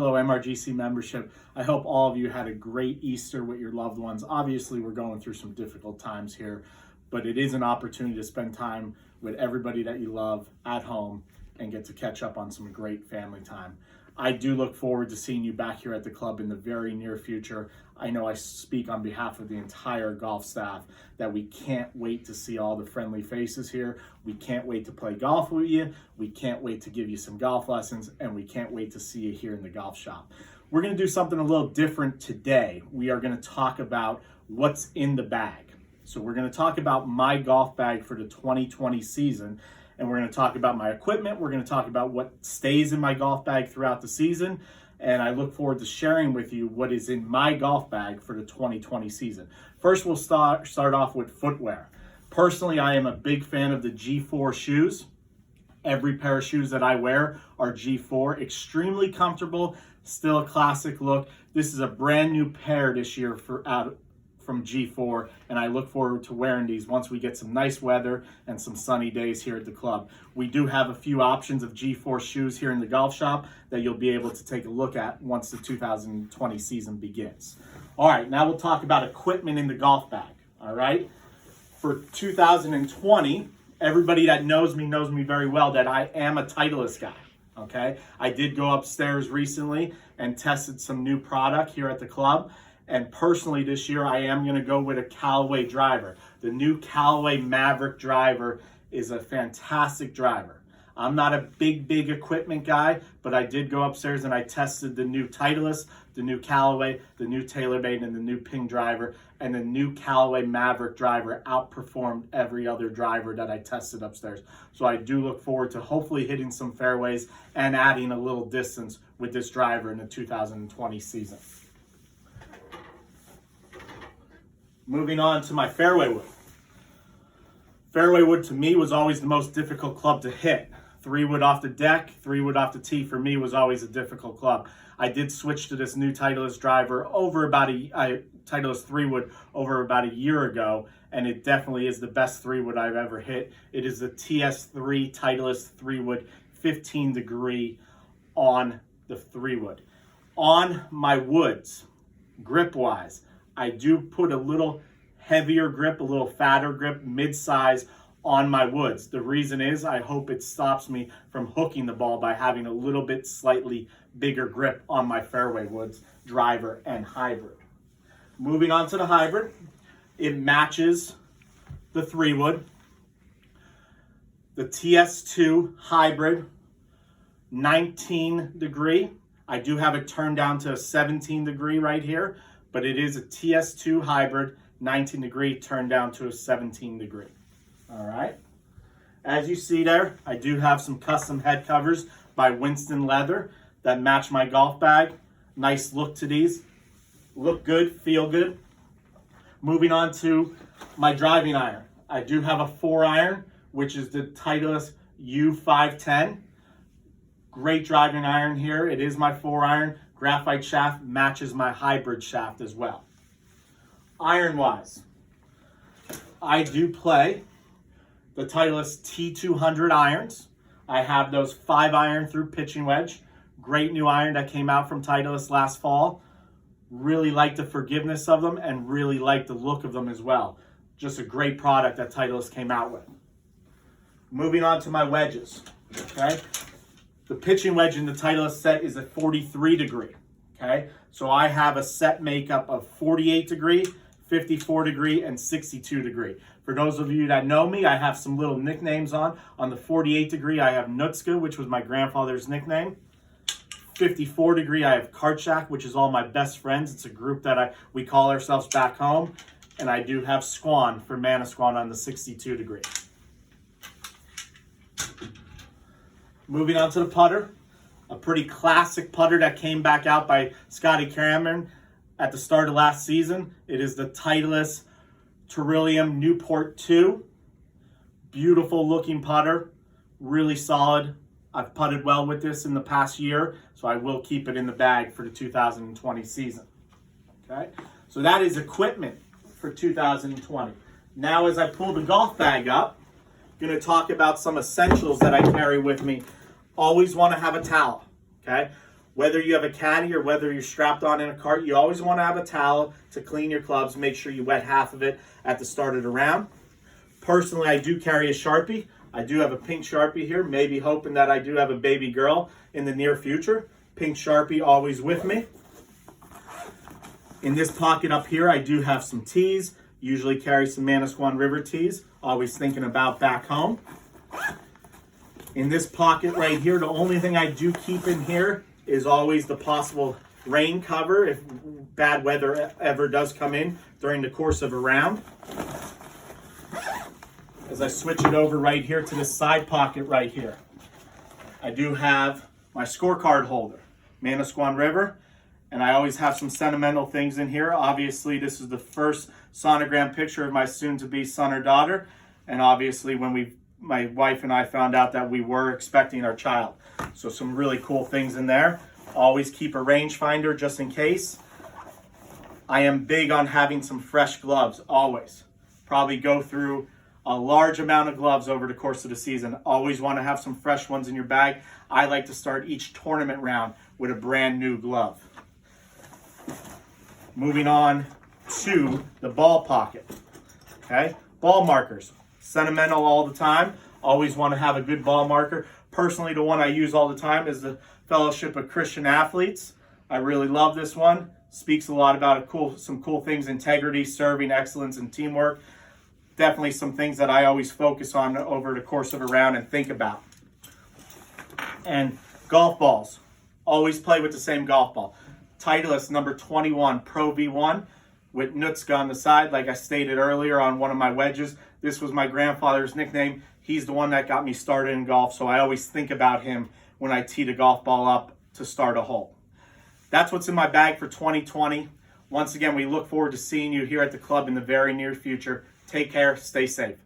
Hello, MRGC membership. I hope all of you had a great Easter with your loved ones. Obviously, we're going through some difficult times here, but it is an opportunity to spend time with everybody that you love at home and get to catch up on some great family time. I do look forward to seeing you back here at the club in the very near future. I know I speak on behalf of the entire golf staff that we can't wait to see all the friendly faces here. We can't wait to play golf with you. We can't wait to give you some golf lessons, and we can't wait to see you here in the golf shop. We're going to do something a little different today. We are going to talk about what's in the bag. So we're going to talk about my golf bag for the 2020 season. And we're going to talk about my equipment. We're going to talk about what stays in my golf bag throughout the season. And I look forward to sharing with you what is in my golf bag for the 2020 season. First, we'll start off with footwear. Personally, I am a big fan of the G4 shoes. Every pair of shoes that I wear are G4. Extremely comfortable, still a classic look. This is a brand new pair this year from G4, and I look forward to wearing these once we get some nice weather and some sunny days here at the club. We do have a few options of G4 shoes here in the golf shop that you'll be able to take a look at once the 2020 season begins. All right, now we'll talk about equipment in the golf bag. All right, for 2020, everybody that knows me very well that I am a Titleist guy. Okay, I did go upstairs recently and tested some new product here at the club. And personally this year, I am going to go with a Callaway driver. The new Callaway Maverick driver is a fantastic driver. I'm not a big equipment guy, but I did go upstairs and I tested the new Titleist, the new Callaway, the new TaylorMade, and the new Ping driver. And the new Callaway Maverick driver outperformed every other driver that I tested upstairs. So I do look forward to hopefully hitting some fairways and adding a little distance with this driver in the 2020 season. Moving on to my Fairway Wood. Fairway Wood to me was always the most difficult club to hit. 3-wood off the deck, 3-wood off the tee for me was always a difficult club. I did switch to this new Titleist driver Titleist 3-wood over about a year ago, and it definitely is the best 3-wood I've ever hit. It is the TS3 Titleist 3-wood 15 degree on the 3-wood. On my woods, grip-wise, I do put a little heavier grip, a little fatter grip, mid-size on my woods. The reason is I hope it stops me from hooking the ball by having a little bit slightly bigger grip on my Fairway Woods driver and hybrid. Moving on to the hybrid, it matches the 3-wood. The TS2 hybrid, 19 degree. I do have it turned down to a 17 degree right here, but it is a TS2 hybrid, 19 degree, turned down to a 17 degree. All right. As you see there, I do have some custom head covers by Winston Leather that match my golf bag. Nice look to these. Look good, feel good. Moving on to my driving iron. I do have a 4-iron, which is the Titleist U510. Great driving iron here. It is my 4-iron. Graphite shaft matches my hybrid shaft as well. Iron-wise, I do play the Titleist T200 irons. I have those 5-iron through pitching wedge. Great new iron that came out from Titleist last fall. Really like the forgiveness of them and really like the look of them as well. Just a great product that Titleist came out with. Moving on to my wedges, okay? The pitching wedge in the Titleist set is a 43 degree, okay? So I have a set makeup of 48 degree, 54 degree, and 62 degree. For those of you that know me, I have some little nicknames on. On the 48 degree, I have Nutska, which was my grandfather's nickname. 54 degree, I have Karchak, which is all my best friends. It's a group that we call ourselves back home. And I do have Squan for Manasquan on the 62 degree. Moving on to the putter, a pretty classic putter that came back out by Scotty Cameron at the start of last season. It is the Titleist Trillium Newport 2. Beautiful looking putter, really solid. I've putted well with this in the past year, so I will keep it in the bag for the 2020 season. Okay, so that is equipment for 2020. Now as I pull the golf bag up, I'm going to talk about some essentials that I carry with me. Always want to have a towel, okay? Whether you have a caddy or whether you're strapped on in a cart, you always want to have a towel to clean your clubs. Make sure you wet half of it at the start of the round. Personally, I do carry a Sharpie. I do have a pink Sharpie here, maybe hoping that I do have a baby girl in the near future. Pink Sharpie always with me. In this pocket up here, I do have some teas. Usually carry some Manasquan River teas. Always thinking about back home. In this pocket right here, the only thing I do keep in here is always the possible rain cover if bad weather ever does come in during the course of a round. As I switch it over right here to this side pocket right here, I do have my scorecard holder, Manasquan River, and I always have some sentimental things in here. Obviously, this is the first sonogram picture of my soon-to-be son or daughter, and obviously when my wife and I found out that we were expecting our child. So some really cool things in there. Always keep a rangefinder just in case. I am big on having some fresh gloves, always. Probably go through a large amount of gloves over the course of the season. Always want to have some fresh ones in your bag. I like to start each tournament round with a brand new glove. Moving on to the ball pocket. Okay, ball markers. Sentimental all the time. Always want to have a good ball marker. Personally, the one I use all the time is the Fellowship of Christian Athletes. I really love this one. Speaks a lot about some cool things: integrity, serving, excellence, and teamwork. Definitely some things that I always focus on over the course of a round and think about. And golf balls. Always play with the same golf ball. Titleist number 21 Pro V1 with Nutska on the side. Like I stated earlier on one of my wedges, this was my grandfather's nickname. He's the one that got me started in golf, so I always think about him when I tee the golf ball up to start a hole. That's what's in my bag for 2020. Once again, we look forward to seeing you here at the club in the very near future. Take care, stay safe.